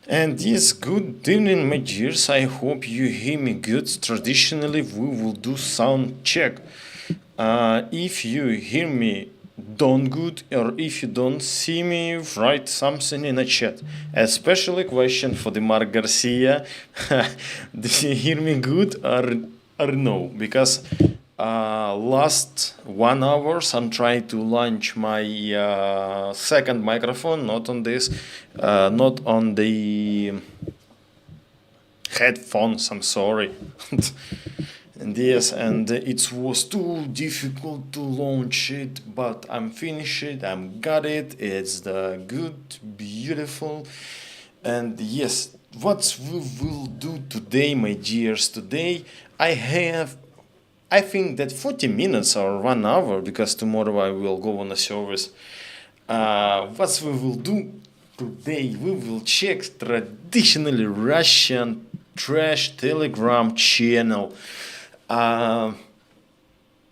And yes, good evening, my dears. I hope you hear me good. Traditionally, we will do sound check. If you hear me don't good, or if you don't see me, write something in the chat. Especially question for the Mark Garcia. Do you hear me good or no? Because last 1 hours I'm trying to launch my second microphone, not on this, not on the headphones. I'm sorry. And yes, and it was too difficult to launch it, but I'm finished it. I'm got it. It's the good, beautiful, and yes. What we will do today, my dears? Today I think that 40 minutes or 1 hour, because tomorrow I will go on a service. What we will do today, we will check traditionally Russian trash Telegram channel. Uh,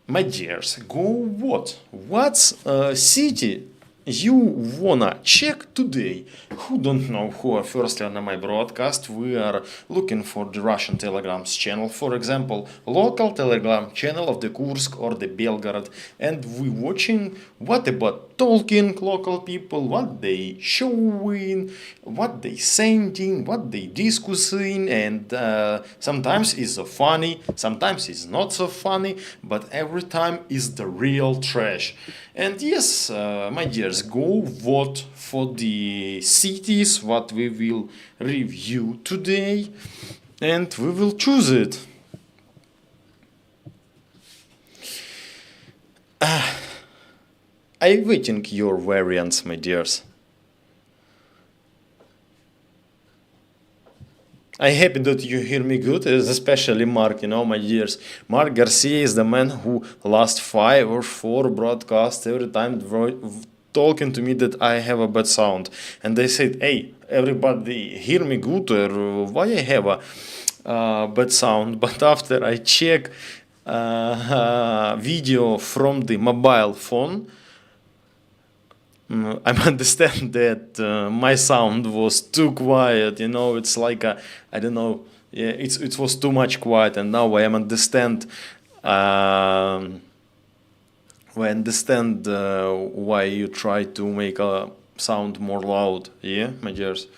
my dears, go what? What's city you wanna check today? Who don't know who are firstly on my broadcast? We are looking for the Russian Telegrams channel, for example, local Telegram channel of the Kursk or the Belgorod, and we watching what about talking local people, what they showing, what they sending, what they discussing, and sometimes it's so funny, sometimes it's not so funny, but every time is the real trash. And yes, my dears, go vote for the cities what we will review today, and we will choose it. I'm waiting your variants, my dears. I'm happy that you hear me good, especially Mark, my dears. Mark Garcia is the man who last 5 or 4 broadcasts every time talking to me that I have a bad sound. And they said, hey, everybody hear me good, or why I have a bad sound? But after I check video from the mobile phone, I understand that my sound was too quiet. It's like I don't know. Yeah, it was too much quiet, and now I understand. Um, I understand why you try to make a sound more loud. Yeah, my dears.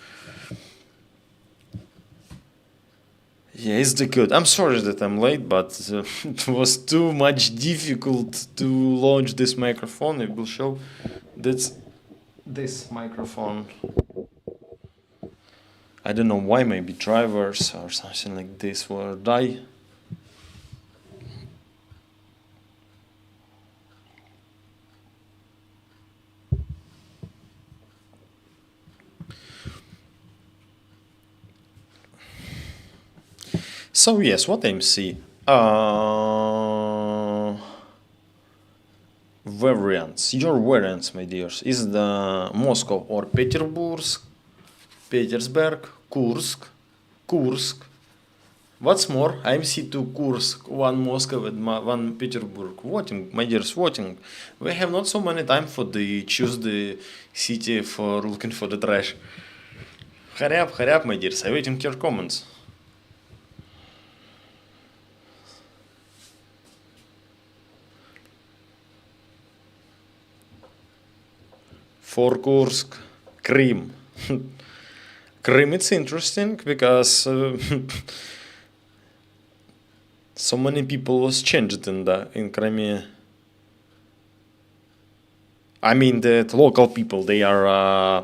Yeah, it's the good. I'm sorry that I'm late, but it was too much difficult to launch this microphone. I will show that's this microphone. I don't know why, maybe drivers or something like this will die. So yes, what MC? Variants. Your variants, my dears, is the Moscow or Petersburg, Kursk. What's more, IMC to Kursk, one Moscow and one Petersburg. Voting, my dears, voting. We have not so many time for the choose the city for looking for the trash. Hurry up, my dears. I'm waiting your comments. For Kursk, Krim. Krim, it's interesting because so many people was changed in Crimea. I mean that local people, they are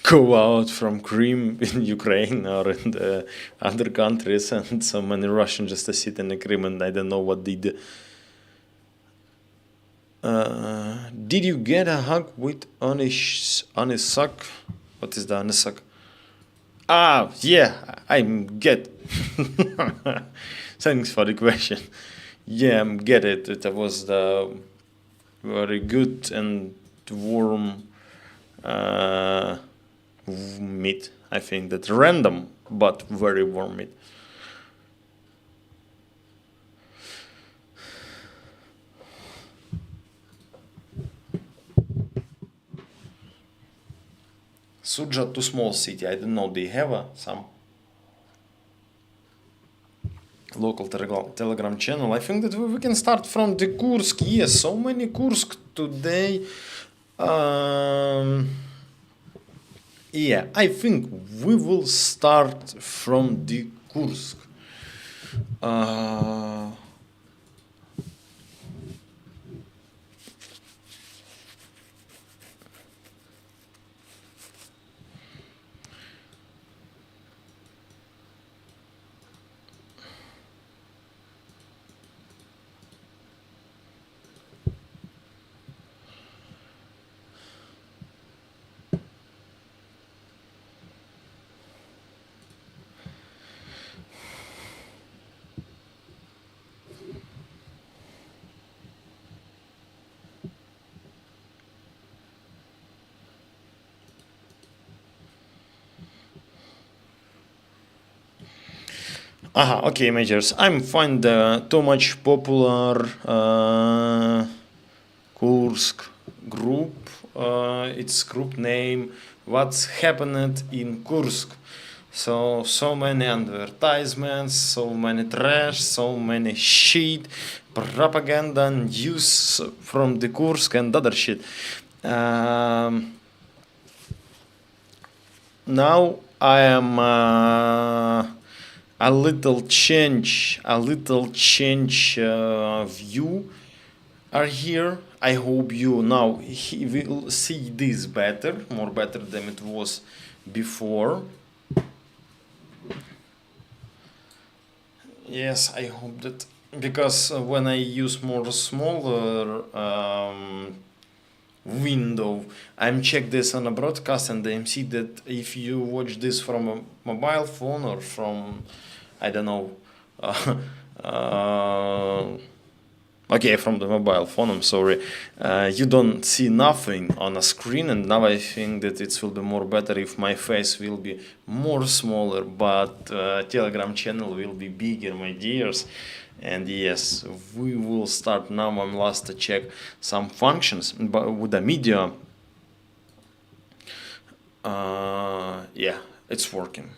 go out from Crimea in Ukraine or in the other countries, and so many Russians just sit in the Crimea, and I don't know what they did. Did you get a hug with Anisak? What is the Anisak? Ah, yeah, I'm get. Thanks for the question. Yeah, I'm get it. It was the very good and warm meat. I think that random but very warm meat. Suja to small city. I don't know. They have some local telegram channel. I think that we can start from the Kursk. Yes, so many Kursk today. Yeah, I think we will start from the Kursk. Okay, majors. I'm find too much popular Kursk group. Its group name. What's happened in Kursk? So many advertisements, so many trash, so many shit, propaganda, news from the Kursk and other shit. Now I am a little change view are here. I hope you now will see this better, more better than it was before. Yes, I hope that, because when I use more smaller window, I'm check this on a broadcast and I'm see that if you watch this from a mobile phone or from, I don't know, okay, from the mobile phone, I'm sorry, you don't see nothing on a screen, and now I think that it will be more better if my face will be more smaller, but Telegram channel will be bigger, my dears. And yes, we will start now. I'm last to check some functions, but with the media, yeah, it's working.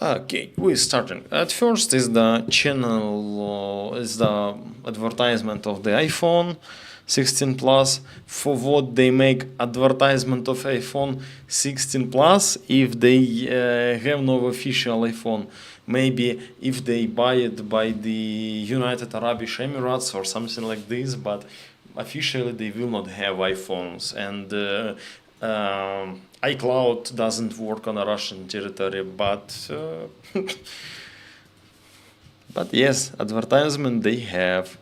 Okay, we're starting. At first is the channel, is the advertisement of the iPhone 16 Plus. For what they make advertisement of iPhone 16 Plus if they have no official iPhone? Maybe if they buy it by the United Arab Emirates or something like this, but officially they will not have iPhones, and iCloud doesn't work on a Russian territory, but but yes, advertisement they have.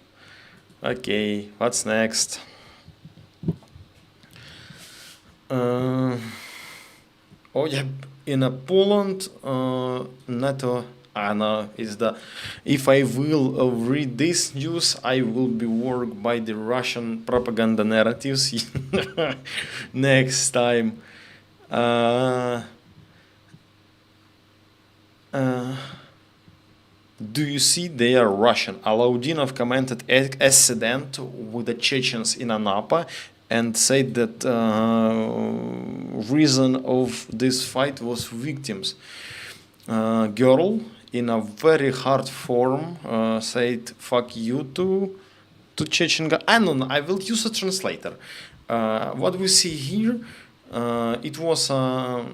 Okay, what's next? Oh yeah, in Poland, NATO Anna is the. If I will read this news, I will be worked by the Russian propaganda narratives next time. Do you see they are Russian? Alaudinov commented accident with the Chechens in Anapa and said that reason of this fight was victims. Girl in a very hard form said fuck you to Chechen guy. I don't know, I will use a translator. What we see here, it was a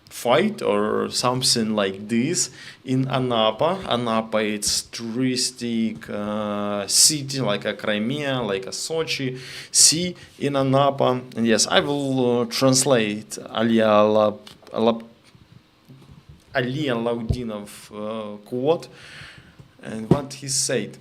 fight or something like this in Anapa. Anapa, it's touristic city like a Crimea, like a Sochi. Sea in Anapa. And yes, I will translate Ali Alaudinov quote and what he said.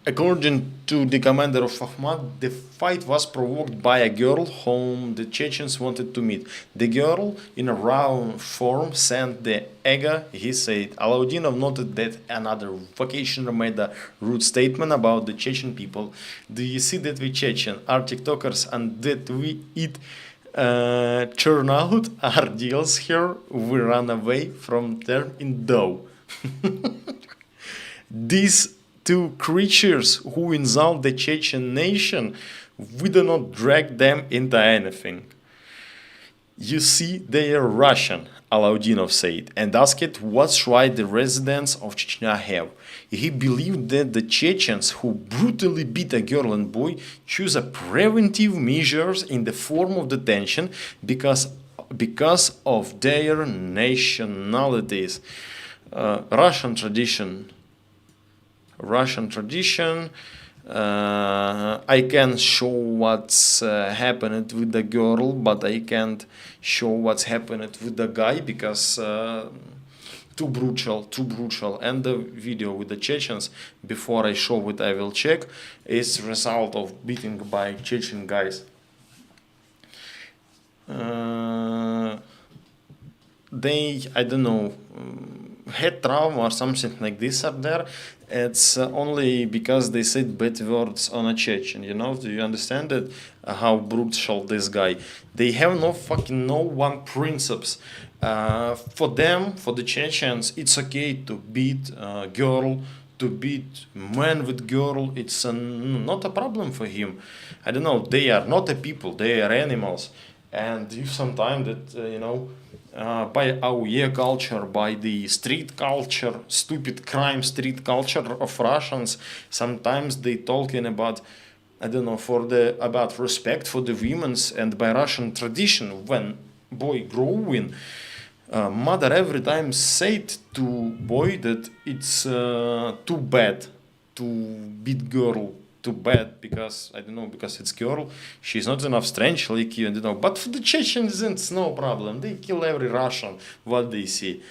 According to the commander of Ahmad, the fight was provoked by a girl whom the Chechens wanted to meet. The girl, in a round form, sent the Ega. He said, Alaudinov noted that another vacationer made a rude statement about the Chechen people. Do you see that we Chechen are TikTokers and that we eat Turn out our deals here, we run away from them in dough. These two creatures who insult the Chechen nation, we do not drag them into anything. You see, they are Russian, Alaudinov said, and asked what right the residents of Chechnya have. He believed that the Chechens who brutally beat a girl and boy choose a preventive measures in the form of detention because of their nationalities. Russian tradition. I can show what's happened with the girl, but I can't show what's happened with the guy because too brutal. And the video with the Chechens, before I show it, I will check, is result of beating by Chechen guys. They, I don't know, head trauma or something like this are there. It's only because they said bad words on a Chechen, you know? Do you understand that? How brutal this guy. They have no one principles. For them, for the Chechens, it's okay to beat girl, to beat man with girl. It's not a problem for him. I don't know. They are not a people. They are animals. And if sometimes that, by our culture, by the street culture, stupid crime street culture of Russians, sometimes they talking about, I don't know, about respect for the women's, and by Russian tradition, when boy growing, mother every time said to boy that it's too bad to beat girl. Too bad because I don't know, because it's girl, she's not enough strength like you, but for the Chechens it's no problem, they kill every Russian what they see.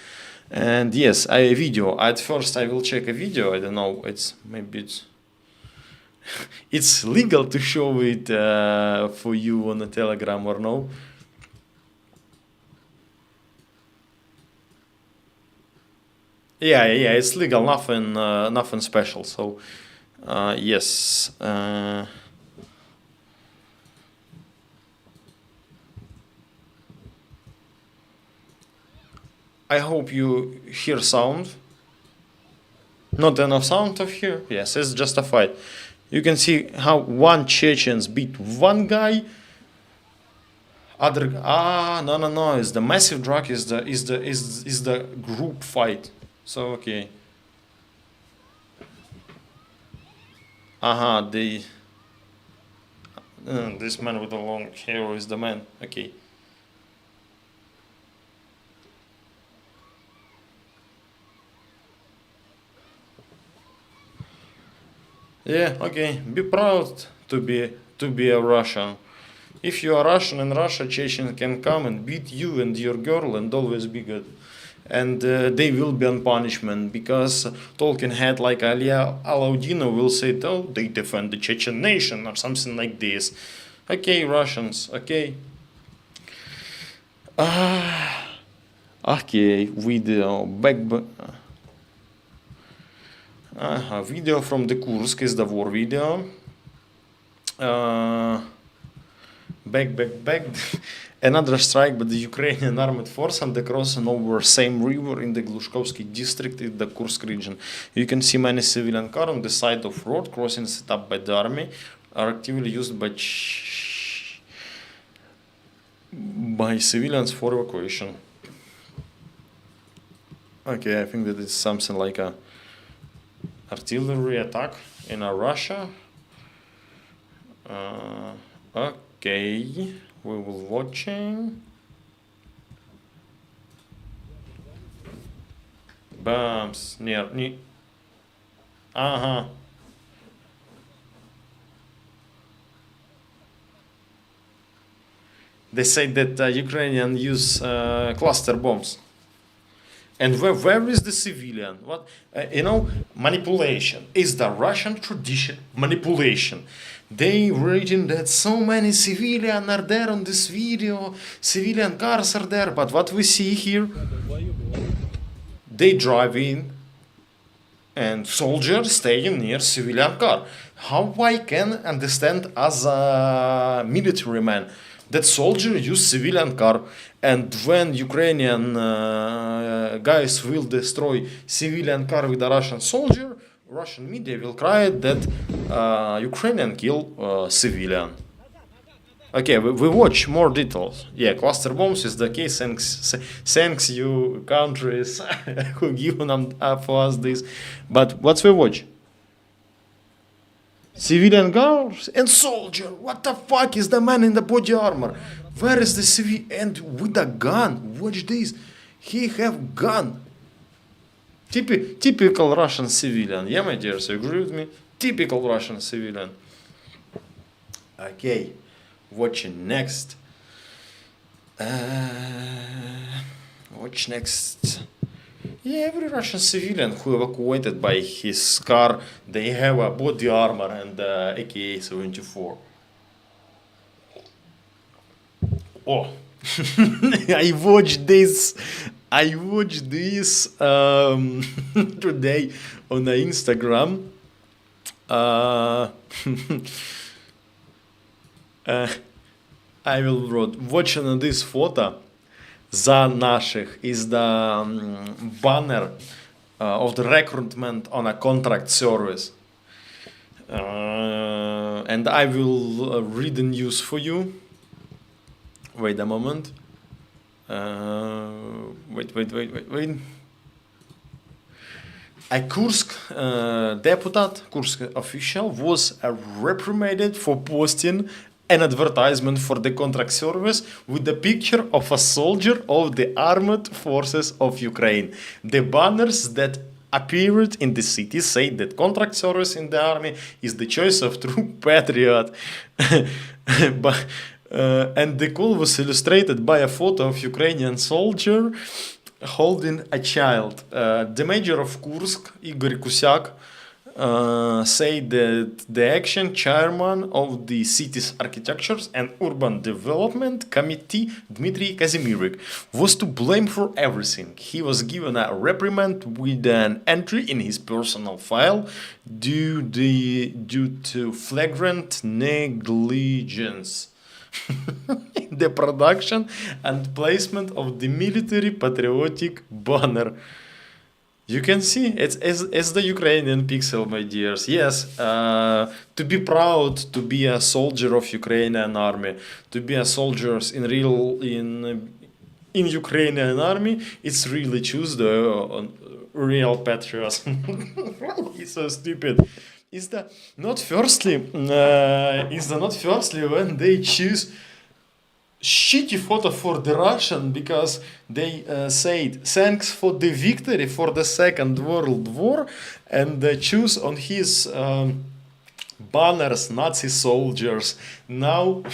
And yes, a video, at first I will check a video, I don't know, it's it's legal to show it for you on the Telegram or no. Yeah, it's legal, nothing special, so yes. I hope you hear sound. Not enough sound of here. Yes, it's just a fight. You can see how one Chechens beat one guy. No. It's the massive drug. Is the group fight. So okay. This man with the long hair is the man. Okay. Yeah, okay. Be proud to be a Russian. If you are Russian in Russia, Chechen can come and beat you and your girl and always be good. And they will be on punishment because talking head like Alia Alaudino will say, oh, they defend the Chechen nation or something like this. Okay, Russians, okay. Okay, video, video from the Kursk is the war video. Back. Another strike by the Ukrainian armed force and the crossing over same river in the Glushkovsky district in the Kursk region. You can see many civilian cars on the side of road crossing set up by the army are actively used by civilians for evacuation. Okay, I think that it's something like a artillery attack in Russia. Okay, we will watching. Bombs near. They say that Ukrainian use cluster bombs. And where is the civilian? What manipulation is the Russian tradition. Manipulation. They written that so many civilians are there on this video. Civilian cars are there, but what we see here, they drive in, and soldiers staying near civilian car. How I can understand as a military man? that soldier use civilian car, and when Ukrainian guys will destroy civilian car with a Russian soldier, Russian media will cry that Ukrainian kill civilian. Okay, we watch more details. Yeah, cluster bombs is the case. Thanks you countries who give them for us this. But what we watch? Civilian guards and soldier. What the fuck is the man in the body armor? Where is the civilian and with a gun? Watch this. He have gun. Typical Russian civilian. Yeah, my dears, you agree with me? Typical Russian civilian. Okay. Watching next. Watch next. Yeah, every Russian civilian who evacuated by his car, they have a body armor and AK-74. Oh, I watched this. I watched this today on the Instagram. I will wrote watching this photo за наших is the banner of the recruitment on a contract service, and I will read the news for you. Wait a moment. Wait. A Kursk Kursk official was reprimanded for posting an advertisement for the contract service with the picture of a soldier of the armed forces of Ukraine. The banners that appeared in the city say that contract service in the army is the choice of true patriot. And the call was illustrated by a photo of Ukrainian soldier holding a child. The mayor of Kursk, Igor Kusyak, said that the action chairman of the city's architectures and urban development committee, Dmitry Kazimirik, was to blame for everything. He was given a reprimand with an entry in his personal file due to flagrant negligence in the production and placement of the military patriotic banner. You can see it's the Ukrainian pixel, my dears. Yes, to be proud to be a soldier of Ukrainian army, to be a soldier in Ukrainian army, it's really choose the real patriots. It's so stupid. Is that not firstly when they choose shitty photo for the Russian because they said thanks for the victory for the Second World War, and they choose on his banners Nazi soldiers. Now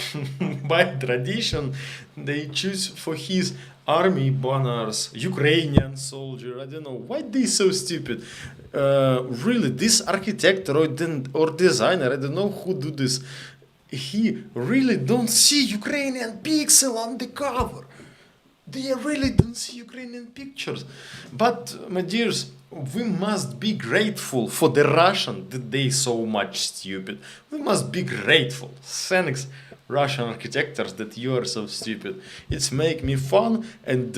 by tradition they choose for his army banners Ukrainian soldier. I don't know why they so stupid. Really, this architect or designer, I don't know who do this. He really don't see Ukrainian pixel on the cover. They really don't see Ukrainian pictures. But, my dears, we must be grateful for the Russian that they so much stupid. We must be grateful. Thanks, Russian architects, that you are so stupid. It's make me fun and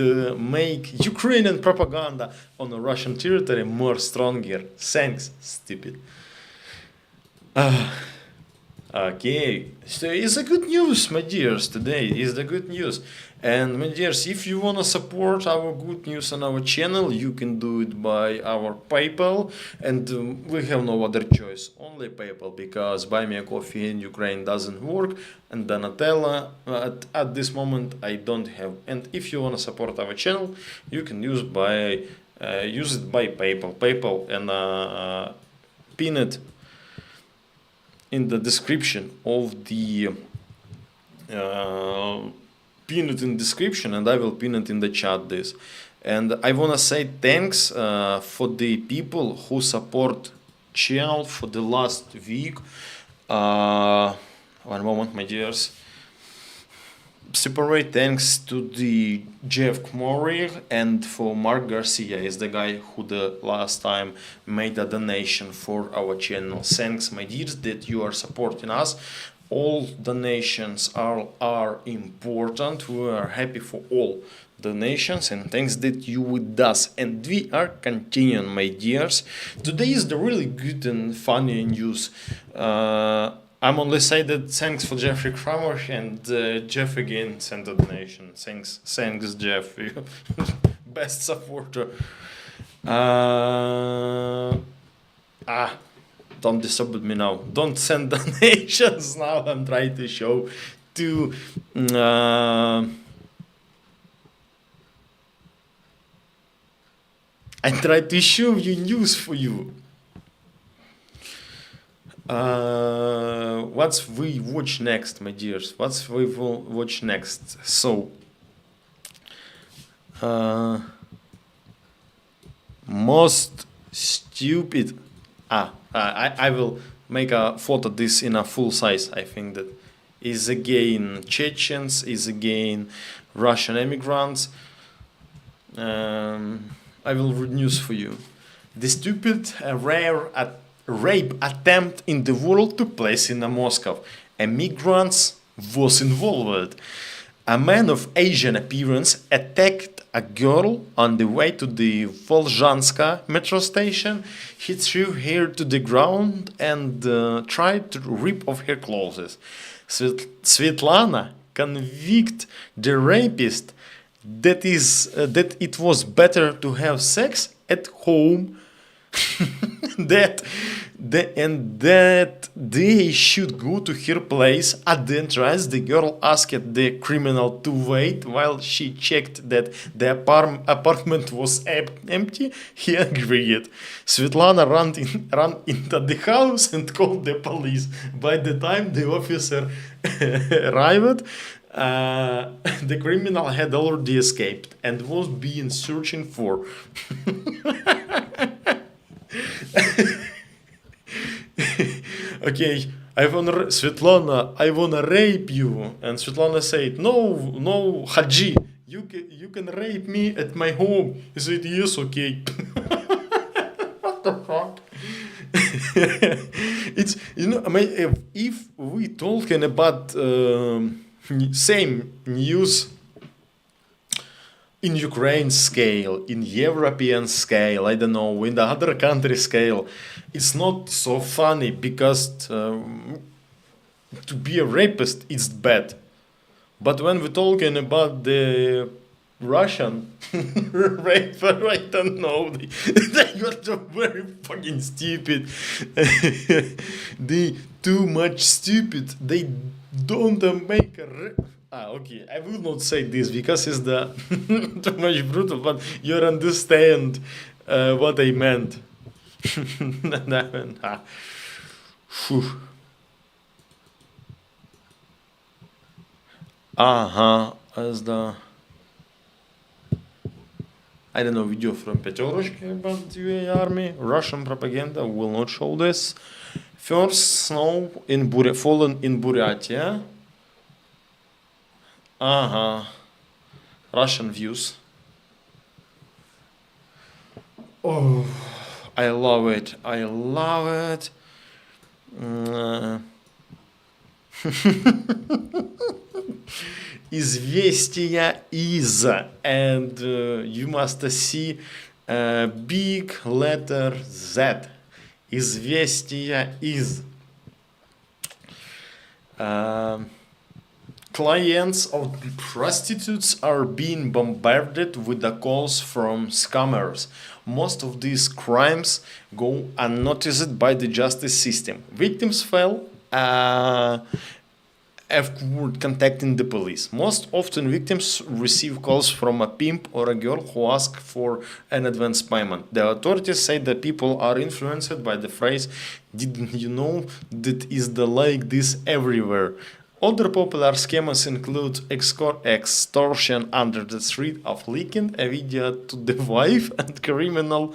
make Ukrainian propaganda on the Russian territory more stronger. Thanks, stupid. Okay, so it's a good news, my dears, today is the good news. And my dears, if you wanna support our good news on our channel, you can do it by our PayPal, and we have no other choice, only PayPal, because buy me a coffee in Ukraine doesn't work, and Donatella at this moment I don't have. And if you wanna support our channel, you can use it by PayPal, and pin it in the description of the pin it in description, and I will pin it in the chat this. And I wanna say thanks for the people who support channel for the last week. One moment, my dears. Separate thanks to the Jeff Kmori and for Mark Garcia, is the guy who the last time made a donation for our channel. Thanks, my dears, that you are supporting us. all donations are important. We are happy for all donations and thanks that you with us, and we are continuing, my dears. Today is the really good and funny news. I'm only say that thanks for Jeffrey Kramer, and Jeff again sent a donation. Thanks Jeff, you best supporter. Don't disturb me now. Don't send donations now. I'm trying to show to. I tried to show you news for you. What we watch next, my dears? What we will watch next? So, most stupid. I will make a photo this in a full size. I think that is again Chechens, is again Russian immigrants. I will read news for you. The stupid rare rape attempt in the world took place in Moscow. A migrant was involved. A man of Asian appearance attacked a girl on the way to the Volzhanska metro station. He threw her to the ground and tried to rip off her clothes. Svetlana convicted the rapist that it was better to have sex at home that they should go to her place. At the entrance, the girl asked the criminal to wait while she checked that the apartment was empty. He agreed. Svetlana ran into the house and called the police. By the time the officer arrived, the criminal had already escaped and was being searching for. Okay, Svetlana, I wanna rape you. And Svetlana said, no, Haji, you can rape me at my home. He said, yes, okay. What the fuck? It's, if we talking about same news in Ukraine scale, in European scale, I don't know, in the other country scale, it's not so funny because to be a rapist is bad. But when we're talking about the Russian raper, I don't know, they are very fucking stupid. They too much stupid. They don't make a okay, I will not say this because it's the too much brutal, but you understand what I meant. As the I don't know, video from Peteroshki about the UA army. Russian propaganda will not show this. First snow in fallen in Buryatia. Russian views. Oh, I love it. I love it. Известия is, and you must see big letter Z. Известия is. Clients of prostitutes are being bombarded with the calls from scammers. Most of these crimes go unnoticed by the justice system. Victims fail afterward contacting the police. Most often victims receive calls from a pimp or a girl who ask for an advance payment. The authorities say that people are influenced by the phrase, "Didn't you know that is the like this everywhere?" Other popular schemes include extortion under the threat of leaking a video to the wife and criminal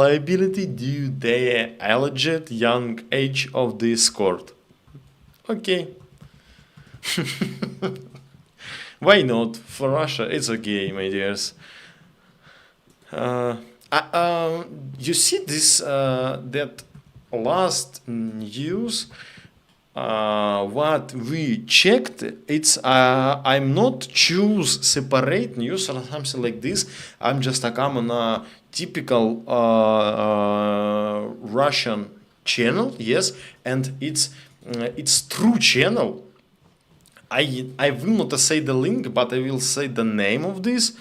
liability due to the alleged young age of the escort. Okay. Why not? For Russia, it's okay, my dears. You see this that last news what we checked, it's I'm not choose separate news or something like this. I'm just a common typical Russian channel, yes, and it's true channel. I will not say the link, but I will say the name of this.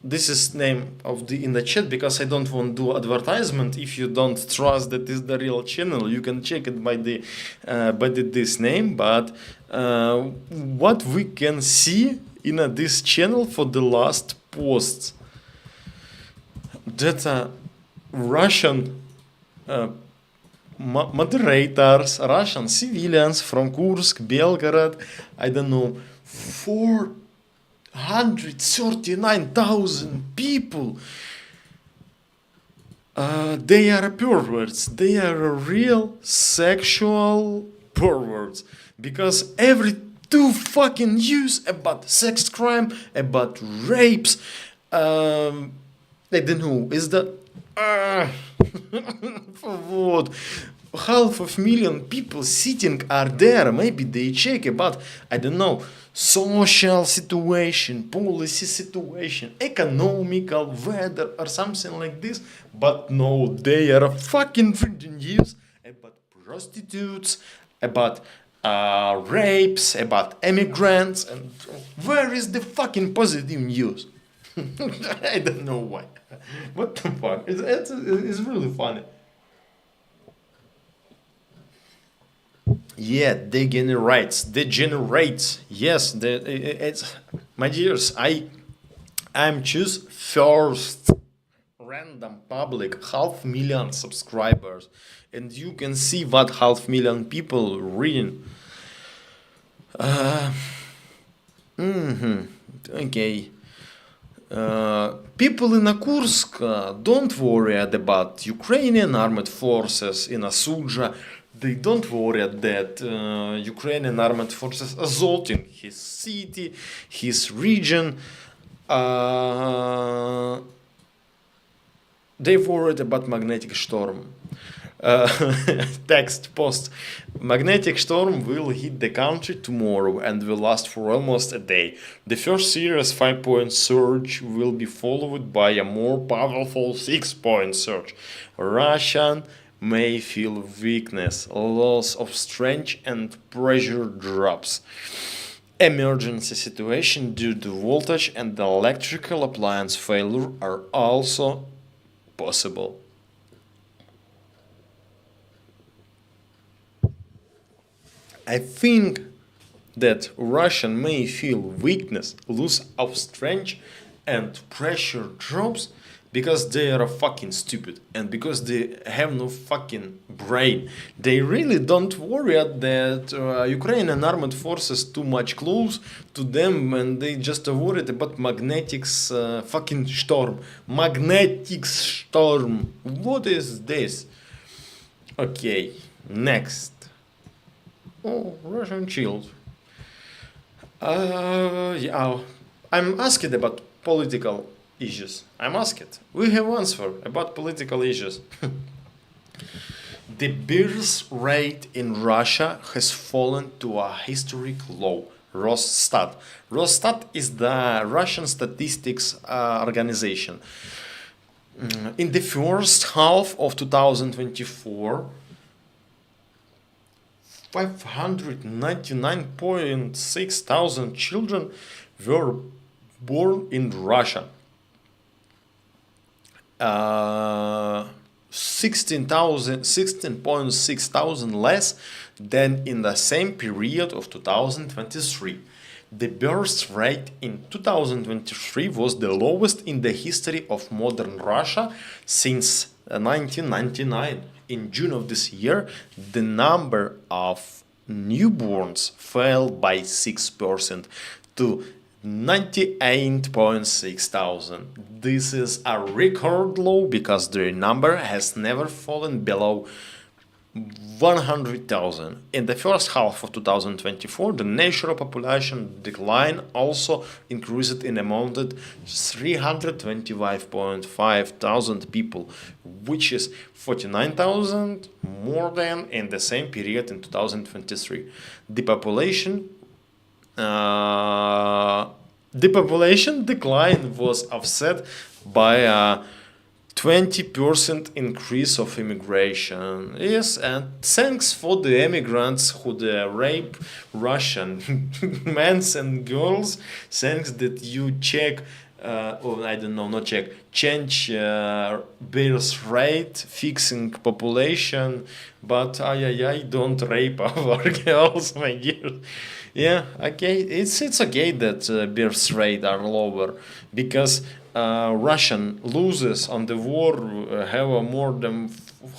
This is name of the in the chat because I don't want to do advertisement. If you don't trust that is the real channel, you can check it by this name. But what we can see in this channel for the last posts, that Russian moderators, Russian civilians from Kursk, Belgorod, I don't know, 439,000 people. They are perverts. They are real sexual perverts. Because every two fucking news about sex crime, about rapes, I don't know, is that... For what? Half of million people sitting are there. Maybe they check about, I don't know, social situation, policy situation, economical, weather or something like this. But no, they are fucking reading news about prostitutes, about rapes, about immigrants, and where is the fucking positive news? I don't know why. What the fuck? It's really funny. Yeah, degenerates. Yes, it's my dears. I'm choose first random public 500,000 subscribers, and you can see what 500,000 people reading. Okay. People in Kursk don't worry about Ukrainian armed forces in Sudzha. They don't worry that Ukrainian armed forces assaulting his city, his region. They worried about magnetic storm. Text post. Magnetic storm will hit the country tomorrow and will last for almost a day. The first serious 5-point surge will be followed by a more powerful 6-point surge. Russian may feel weakness, loss of strength, and pressure drops. Emergency situation due to voltage and electrical appliance failure are also possible. I think that Russian may feel weakness, loss of strength, and pressure drops because they are fucking stupid and because they have no fucking brain. They really don't worry that Ukrainian armed forces too much close to them, and they just worried about magnetics fucking storm. Magnetic storm. What is this? Okay, next. Oh, Russian chilled. Yeah, I'm asked about political issues. I'm asked. We have answer about political issues. The birth rate in Russia has fallen to a historic low. Rosstat. Rosstat is the Russian statistics organization. In the first half of 2024, 599.6 thousand children were born in Russia. 16.6 thousand less than in the same period of 2023. The birth rate in 2023 was the lowest in the history of modern Russia since 1999. In June of this year, the number of newborns fell by 6% to 98.6 thousand. This is a record low because the number has never fallen below 100,000. In the first half of 2024, the natural population decline also increased in amounted 325.5 thousand people, which is 49,000 more than in the same period in 2023. The population decline was offset by a 20% increase of immigration. Yes, and thanks for the immigrants who rape Russian men and girls. Thanks that you check, or I don't know, not check, change birth rate, fixing population, but I don't rape our girls, my dear. Yeah, okay, it's okay that birth rate are lower because Russian losers on the war have more than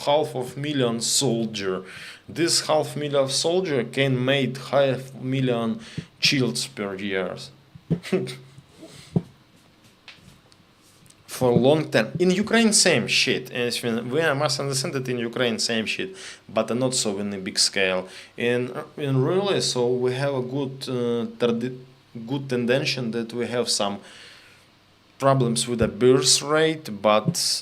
half of million soldier. This half million soldier can make 500,000 childs per year. For long term. In Ukraine, same shit. We must understand that in Ukraine, same shit, but not so in a big scale. In really, so we have a good tendency that we have some problems with the birth rate, but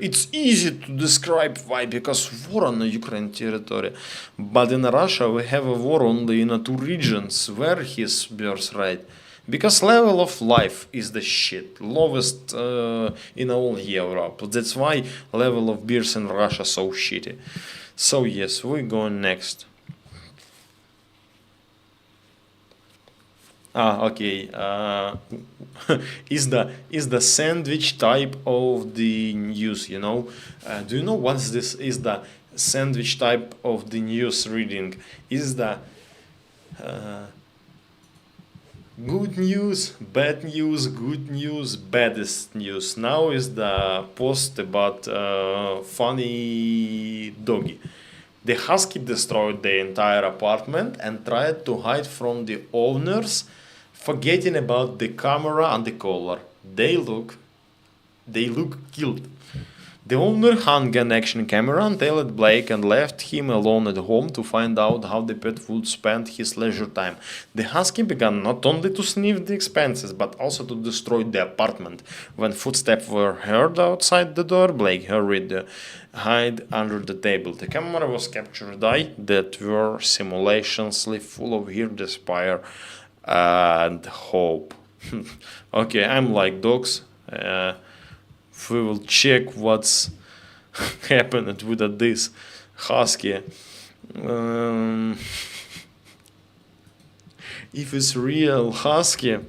it's easy to describe why, because war on the Ukraine territory. But in Russia, we have a war only in 2 regions where his birth rate. Because level of life is the shit, lowest in all Europe. That's why level of birth in Russia so shitty. So yes, we're going next. Okay. Is the sandwich type of the news? You know, do you know what this is? The sandwich type of the news reading is the good news, bad news, good news, baddest news. Now is the post about funny doggy. The husky destroyed the entire apartment and tried to hide from the owners, forgetting about the camera and the collar. They look killed. The owner hung an action camera and tailed Blake and left him alone at home to find out how the pet would spend his leisure time. The husky began not only to sniff the expenses, but also to destroy the apartment. When footsteps were heard outside the door, Blake hurried to hide under the table. The camera was captured eye that were simultaneously full of weird despair and hope. Okay, I'm like dogs. We will check what's happened with this husky. If it's real husky,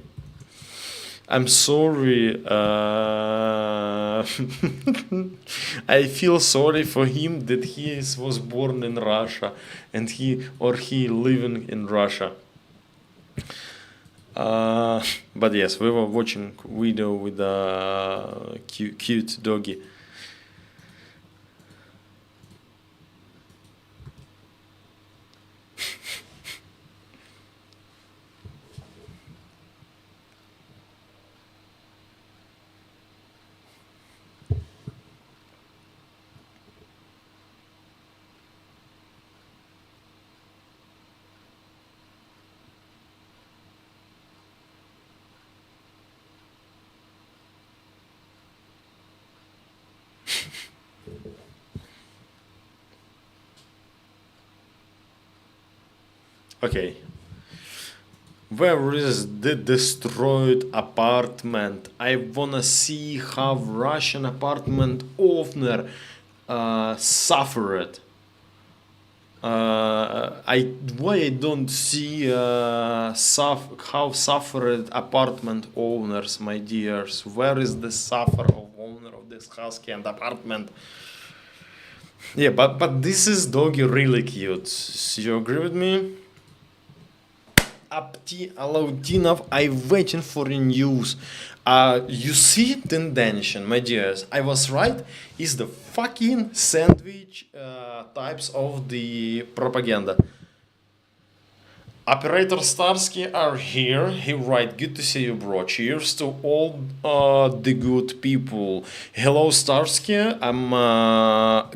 I'm sorry. I feel sorry for him that he was born in Russia and he living in Russia. But yes, we were watching video with a cute doggy. Okay. Where is the destroyed apartment? I wanna see how Russian apartment owner suffered. I don't see how suffered apartment owners, my dears. Where is the suffer of owner of this husky and apartment? Yeah, but this is doggy really cute. You agree with me? Apti Alautinov, I'm waiting for the news. You see tendency, my dears. I was right. Is the fucking sandwich types of the propaganda. Operator Starsky are here. He write, good to see you, bro. Cheers to all the good people. Hello, Starsky. I'm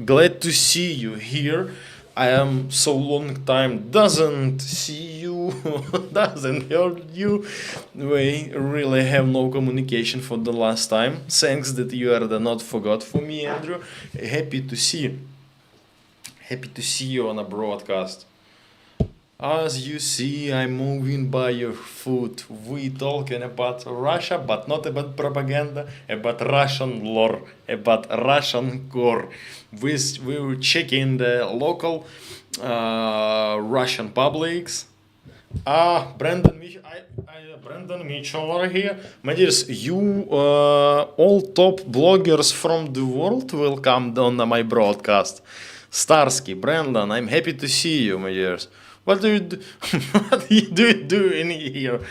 glad to see you here. I am so long time doesn't see you, doesn't hear you. We really have no communication for the last time. Thanks that you are the not forgot for me, Andrew. Happy to see you. Happy to see you on a broadcast. As you see, I'm moving by your foot. We talking about Russia, but not about propaganda, about Russian lore, about Russian core. We were checking the local Russian publics. Brandon Mitchell are here. My dears, you all top bloggers from the world will come on my broadcast. Starsky, Brandon, I'm happy to see you, my dears. What do you do? What are you doing here?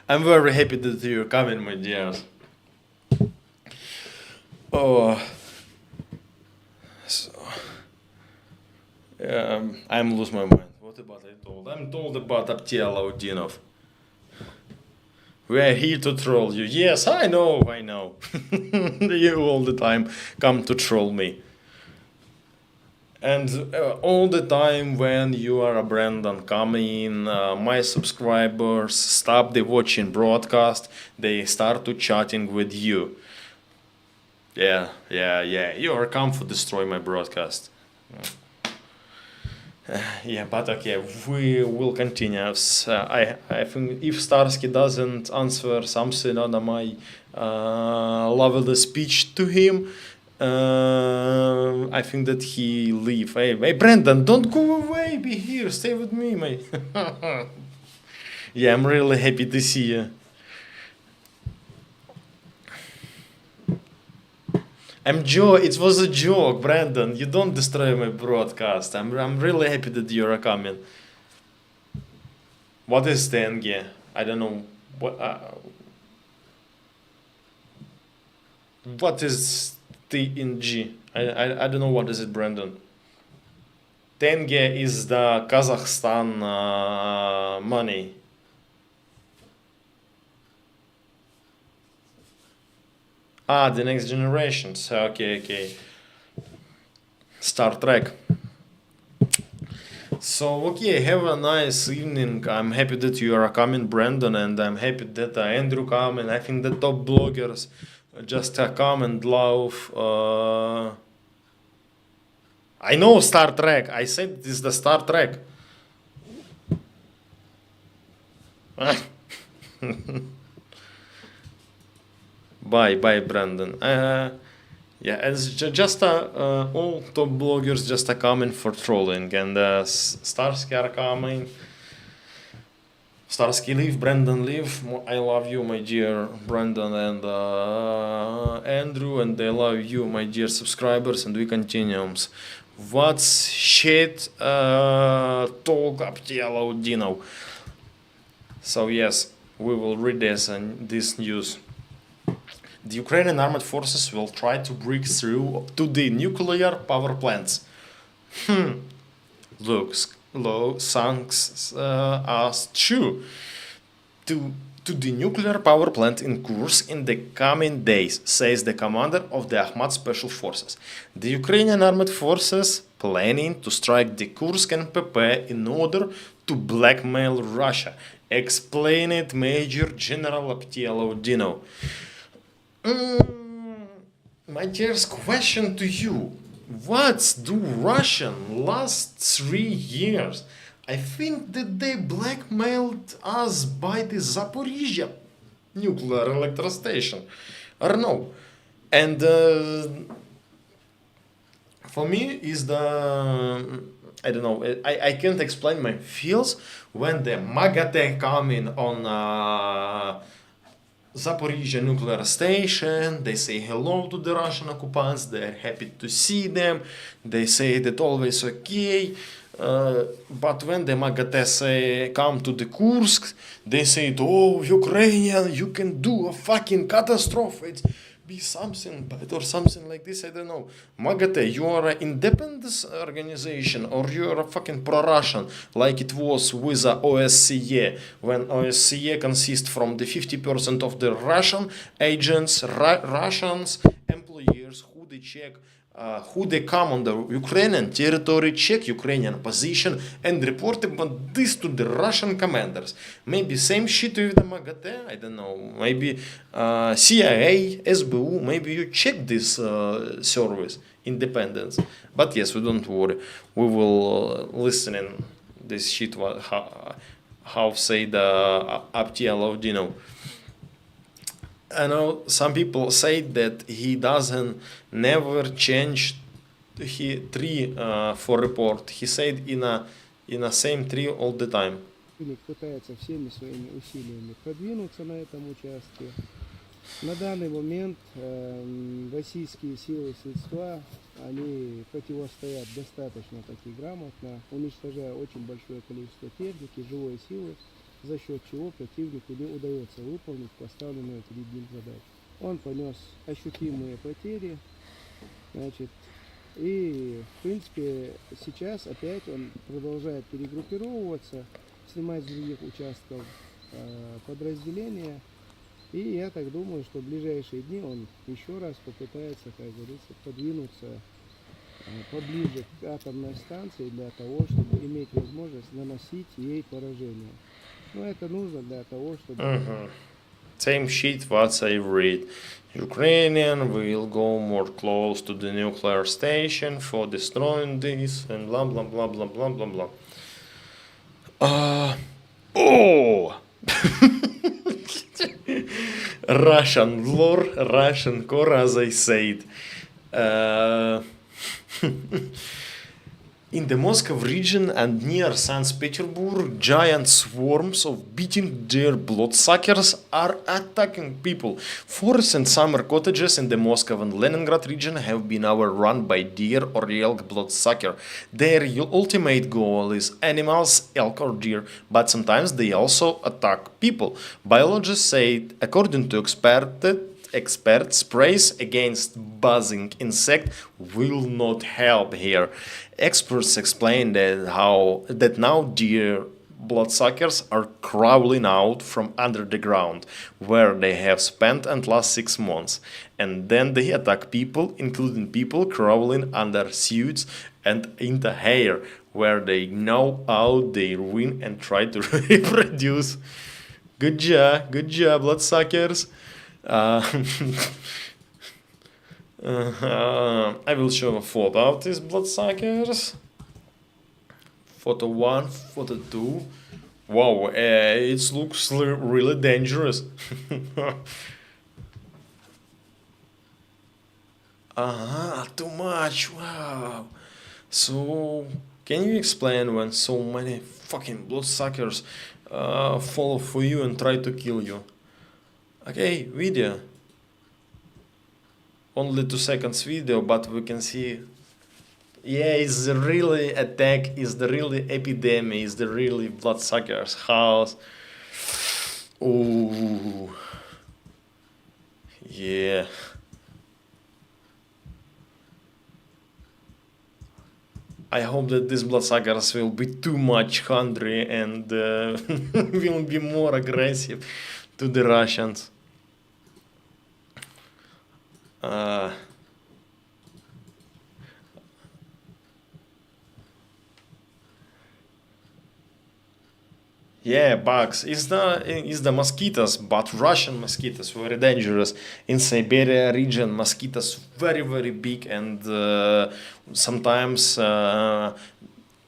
I'm very happy that you're coming, my dears. Oh, so I'm losing my mind. What about I told? I'm told about Abtiel Audinov. We are here to troll you. Yes, I know. You all the time come to troll me. And all the time when you are a Brandon coming, my subscribers stop the watching broadcast, they start to chatting with you. Yeah, you are come to destroy my broadcast. Yeah, but okay, we will continue. I think if Starsky doesn't answer something on my lovely speech to him, I think that he leave. Hey, Brandon, don't go away. Be here. Stay with me, mate. Yeah, I'm really happy to see you. It was a joke, Brandon. You don't destroy my broadcast. I'm really happy that you're coming. What is TNG? I don't know. What is TNG? I don't know what is it, Brandon. Tenge is the Kazakhstan money. The next generations. Okay. Star Trek. So, okay, have a nice evening. I'm happy that you are coming, Brandon, and I'm happy that Andrew come, and I think the top bloggers just come and love. I know Star Trek. I said this is the Star Trek. Bye, Brandon. Yeah, it's just all top bloggers just coming for trolling, and Starsky are coming. Starsky leave, Brandon leave. I love you, my dear Brandon and Andrew, and I love you, my dear subscribers, and we continue. What's shit talk Abtiel Audinov? So yes, we will read this and this news. The Ukrainian armed forces will try to break through to the nuclear power plants. Looks low thanks as true to the nuclear power plant in Kursk in the coming days, says the commander of the Ahmad Special Forces. The Ukrainian armed forces planning to strike the Kursk NPP in order to blackmail Russia, explained Major General Abtiel Audinov. My dearest question to you. What do Russian last 3 years? I think that they blackmailed us by the Zaporizhia nuclear electric station. I don't know. And for me is I don't know. I can't explain my feels when the MAGATE coming on Zaporizhia nuclear station. They say hello to the Russian occupants. They're happy to see them. They say that always okay. But when the MAGATE say come to the Kursk, they say, oh, Ukrainian, you can do a fucking catastrophe. It's be something bad or something like this. I don't know. MAGATE, you are an independent organization or you are a fucking pro-Russian, like it was with the OSCE, when OSCE consists from the 50% of the Russian agents, Russians, employers who they check. Who they come on the Ukrainian territory, check Ukrainian position, and report about this to the Russian commanders. Maybe same shit with the MAGATE, I don't know. Maybe CIA, SBU, maybe you check this service, independence. But yes, we don't worry. We will listen in this shit, how say the Aptia Laudino. I know some people say that he doesn't never change tree for report. He said in a same tree all the time. Пытается всеми своими усилиями продвинуться на этом участке. На данный момент российские силы и средства, они противостоят достаточно таки грамотно, уничтожая очень большое количество техники, живой силы, за счет чего противнику не удается выполнить поставленную перед ним задачу. Он понес ощутимые потери, значит, и в принципе сейчас опять он продолжает перегруппировываться, снимать с других участков подразделения, и я так думаю, что в ближайшие дни он еще раз попытается, как говорится, подвинуться поближе к атомной станции для того, чтобы иметь возможность наносить ей поражение. Но это нужно для того, чтобы... Same shit what I read. Ukrainian will go more close to the nuclear station for destroying this and blah blah blah blah blah blah blah. Oh! Russian lore, Russian core, as I said. In the Moscow region and near St. Petersburg, giant swarms of beating deer bloodsuckers are attacking people. Forests and summer cottages in the Moscow and Leningrad region have been overrun by deer or elk bloodsucker. Their ultimate goal is animals, elk or deer, but sometimes they also attack people. Biologists say, according to experts, sprays against buzzing insect will not help here. Experts explain that now deer bloodsuckers are crawling out from under the ground, where they have spent the last 6 months, and then they attack people, including people crawling under suits and in the hair, where they gnaw out their wing and try to reproduce. Good job, bloodsuckers. I will show a photo of these bloodsuckers. Photo 1, photo 2. Wow, it looks really dangerous. Too much. Wow. So, can you explain when so many fucking bloodsuckers follow for you and try to kill you? Okay, video. Only 2 seconds video, but we can see. Yeah, it's the really attack, it's the really epidemic, it's the really bloodsuckers house. Ooh. Yeah. I hope that these bloodsuckers will be too much hungry and will be more aggressive to the Russians. Yeah, bugs. It's the mosquitoes, but Russian mosquitoes very dangerous. In Siberia region, mosquitoes very big, and sometimes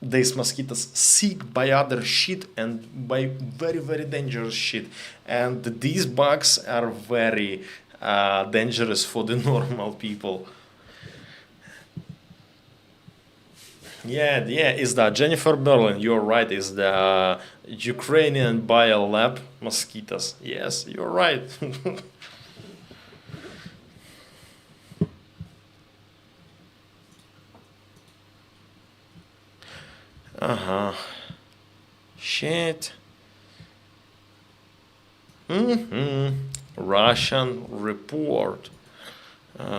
these mosquitoes sick by other shit and by very dangerous shit. And these bugs are very dangerous for the normal people. Yeah, it's the Jennifer Berlin. You're right. It's the Ukrainian biolab mosquitoes. Yes, you're right. Shit. Russian report.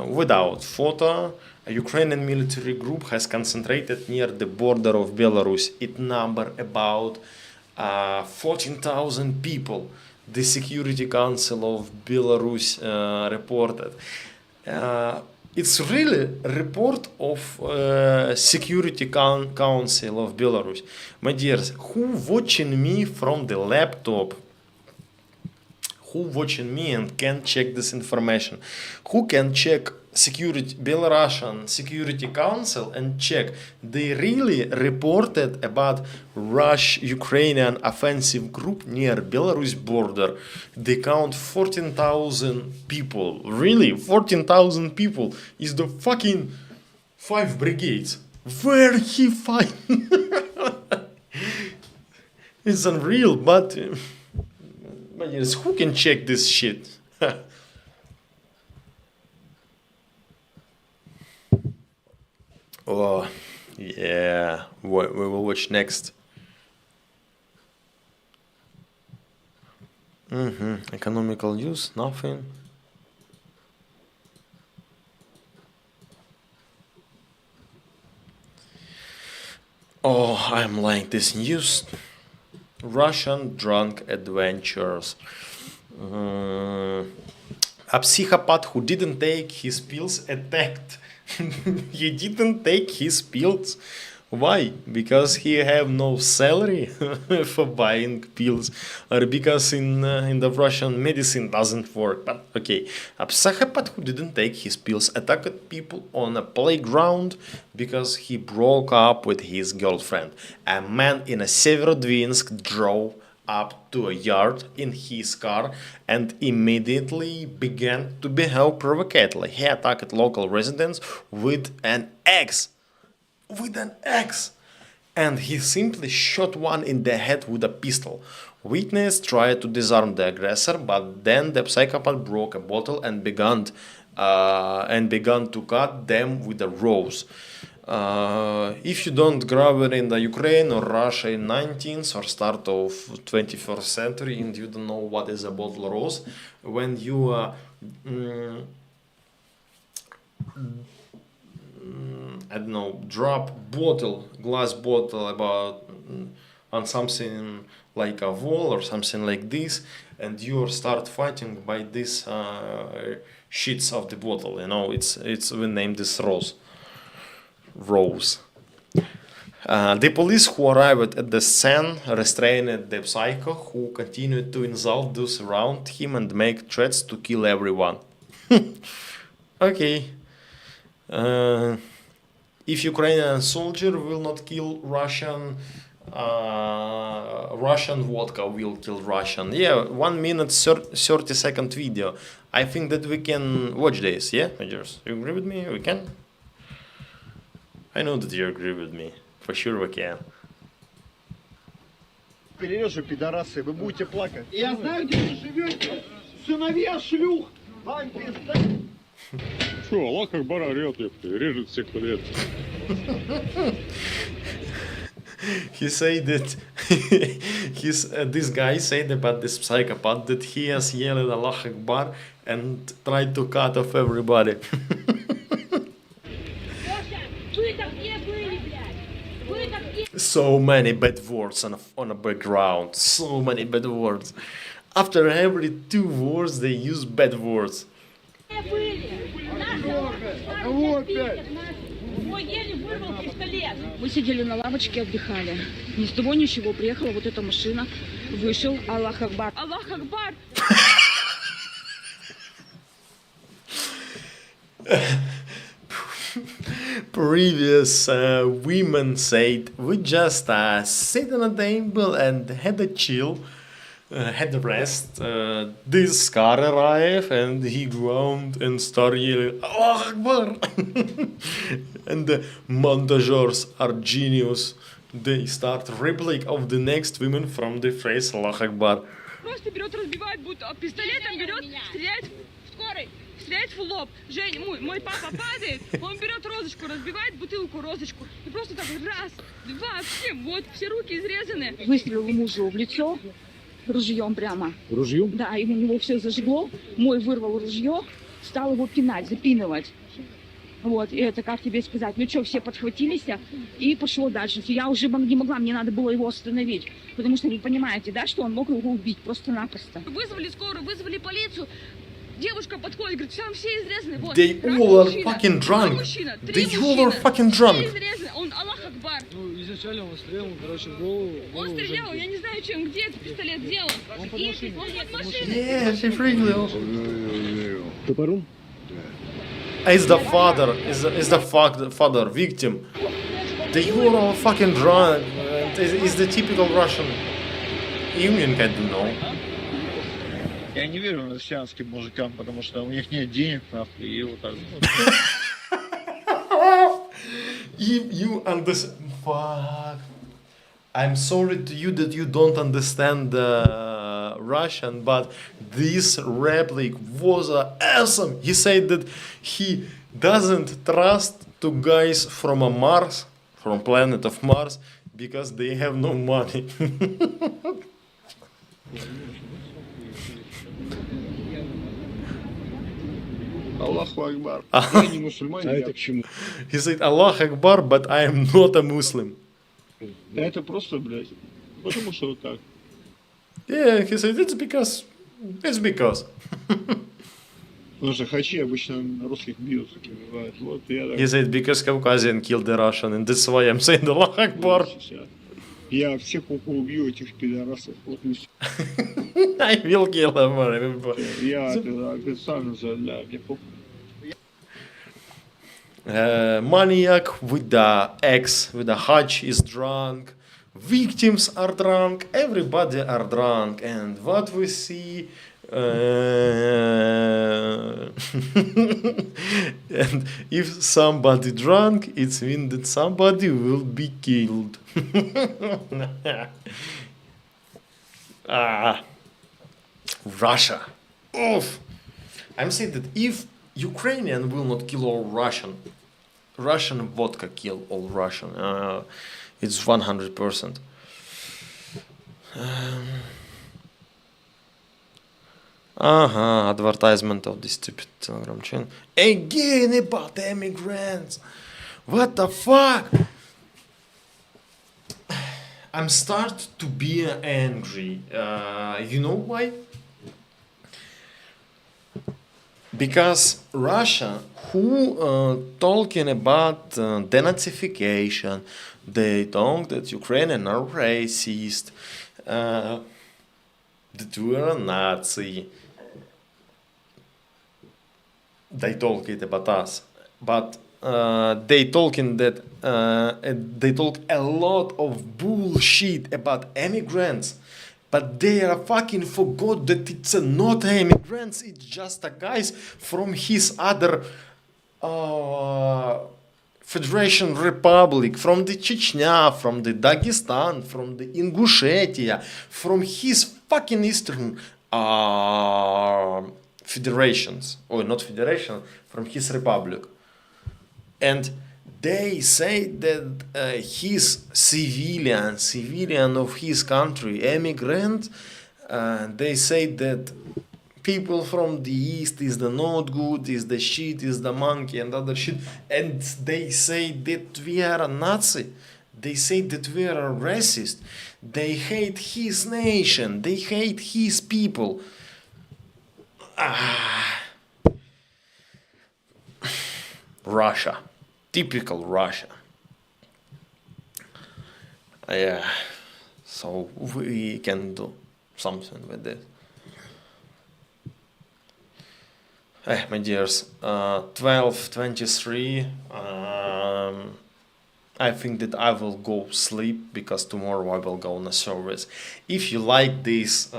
Without photo, a Ukrainian military group has concentrated near the border of Belarus. It number about 14,000 people. The Security Council of Belarus reported. It's really a report of Security Council of Belarus. My dears, who watching me from the laptop? Who watching me and can check this information? Who can check Belarusian Security Council and check they really reported about Rush-Ukrainian offensive group near Belarus border? They count 14,000 people. Really, 14,000 people is the fucking 5 brigades. Where he find? It's unreal, but who can check this shit? Oh, yeah. What we will watch next? Economical news, nothing. Oh, I'm like this news. Russian drunk adventures. A psychopath who didn't take his pills attacked. He didn't take his pills. Why? Because he have no salary for buying pills, or because in the Russian medicine doesn't work. But okay, a psychopath who didn't take his pills attacked people on a playground because he broke up with his girlfriend. A man in a Severodvinsk drove up to a yard in his car and immediately began to behave provocatively. He attacked local residents with an axe. And he simply shot one in the head with a pistol. Witness tried to disarm the aggressor, but then the psychopath broke a bottle and began to cut them with a rose. If you don't grow it in the Ukraine or Russia in 19th or start of 21st century and you don't know what is a bottle rose, when you I don't know, drop glass bottle on something like a wall or something like this, and you start fighting by these sheets of the bottle. You know, we named this rose. The police who arrived at the scene restrained the psycho, who continued to insult those around him and make threats to kill everyone. Okay. If Ukrainian soldier will not kill Russian, Russian vodka will kill Russian. Yeah, 1 minute 30-second video. I think that we can watch this. Yeah, majors, you agree with me? We can. I know that you agree with me. For sure we can. Перережу, пидорасы, вы будете плакать. Я знаю, где вы живете. Сыновья шлюх. Вам пизда. Что, Аллах Акбар орет, режет всех подряд. He said that this guy said about this psychopath that he has yelled Allah Akbar and tried to cut off everybody. So many bad words on a background. So many bad words. After every 2 words they use bad words. Мы сидели на лавочке, отдыхали. Ни с того ни с сего приехала вот эта машина. Вышел Аллах Акбар. Аллах Акбар! Previous women said we just sit on a table and had a chill, had a rest. This car arrived and he groaned and started yelling Allah Akbar. And the montageurs are genius. They start replica of the next women from the phrase Allah Akbar. Просто берет, разбивает, пистолетом берет, стреляет в скорой. Стреляет в лоб. Жень, мой папа падает, он берет розочку, разбивает бутылку, розочку. И просто так раз, два, все руки изрезаны. Выстрелил мужу в лицо ружьем прямо. Ружьем? Да, и у него все зажгло. Мой вырвал ружье, стал его пинать, запинывать. Вот, и это, как тебе сказать, ну что, все подхватились, и пошло дальше. Я уже не могла, мне надо было его остановить, потому что вы понимаете, да, что он мог его убить просто-напросто. Вызвали скорую, вызвали полицию, девушка подходит, говорит, там все изрезаны, вот. They all are fucking drunk. They all are fucking drunk. Все изрезаны, он Аллах Акбар. Ну, изначально он стрелял, короче, в голову. Он стрелял, я не знаю, чем, где этот пистолет делал. Он под машиной. Он под машиной. Yeah, she freaked out. Топором? Is the father victim? They all are fucking drunk. Is the typical Russian Union can do no. Я не верю россиянским мужикам, потому что у них нет денег, нахуй, и вот так. If you understand, fuck. I'm sorry to you that you don't understand Russian, but this replic was awesome. He said that he doesn't trust to guys from a Mars, from planet of Mars, because they have no money. Аллаху Акбар. Я не мусульманин. А это к чему? He said, Allah Akbar, but I am not a Muslim. Да это просто, блядь, потому что вот так. Yeah, he said, it's because. Потому что хачи обычно русских бьют, такие бывают. Вот я так. He said, because Caucasian killed the Russian, and that's why I'm saying Allah Akbar. Я всех убью, этих пидорасов. Вот и все. I will kill them. Я это специально для Maniac with the X, with the Hutch is drunk. Victims are drunk. Everybody are drunk. And what we see... and if somebody drunk, it means that somebody will be killed. Russia. Oof. I'm saying that if Ukrainian will not kill all Russian vodka kill all Russian. It's 100%. Advertisement of this stupid Telegram channel. Again about immigrants. What the fuck? I'm start to be angry. You know why? Because Russia, who talking about denazification, they talk that Ukrainians are racist, that we are a Nazi. They talk it about us, but they talking that they talk a lot of bullshit about immigrants. But they are fucking forgot that it's not immigrants, it's just a guys from his other Federation Republic, from the Chechnya, from the Dagestan, from the Ingushetia, from his fucking eastern federations, or not federation, from his republic. And they say that his civilian of his country, immigrant, they say that people from the east is the not good, is the shit, is the monkey and other shit. And they say that we are a Nazi. They say that we are a racist. They hate his nation. They hate his people. Russia. Typical Russia. Yeah, so we can do something with this. My dears, 12:23. I think that I will go sleep because tomorrow I will go on a service. If you like this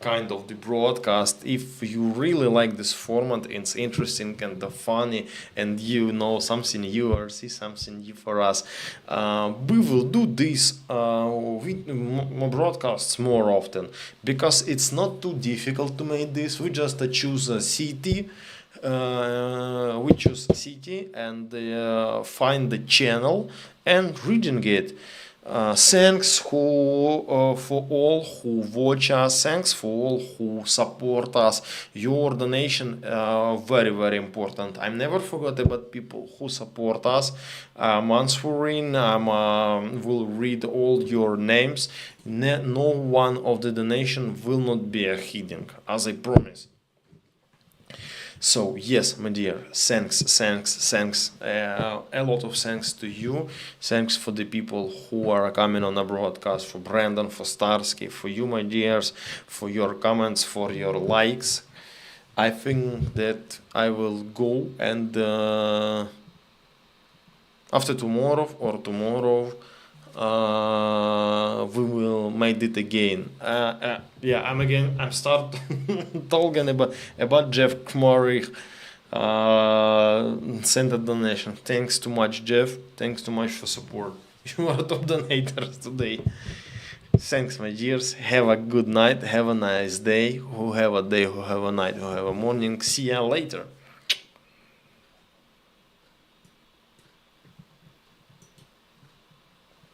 kind of the broadcast, if you really like this format, it's interesting and funny, and you know something new or see something new for us, we will do these broadcasts more often, because it's not too difficult to make this. We just choose a city. We choose city and find the channel and reading it. Thanks for all who watch us. Thanks for all who support us. Your donation very, very important. I never forgot about people who support us. Mansurin, will read all your names. No one of the donation will not be hidden, as I promise. So yes, my dear, thanks, a lot of thanks to you. Thanks for the people who are coming on the broadcast, for Brandon, for Starsky, for you, my dears, for your comments, for your likes. I think that I will go and after tomorrow or tomorrow we will make it again. I'm start talking about Jeff Kmorich sent a donation. Thanks too much, Jeff. Thanks too much for support. You are top donators today. Thanks, my dears. Have a good night. Have a nice day. Who have a day, who have a night, who have a morning. See ya later.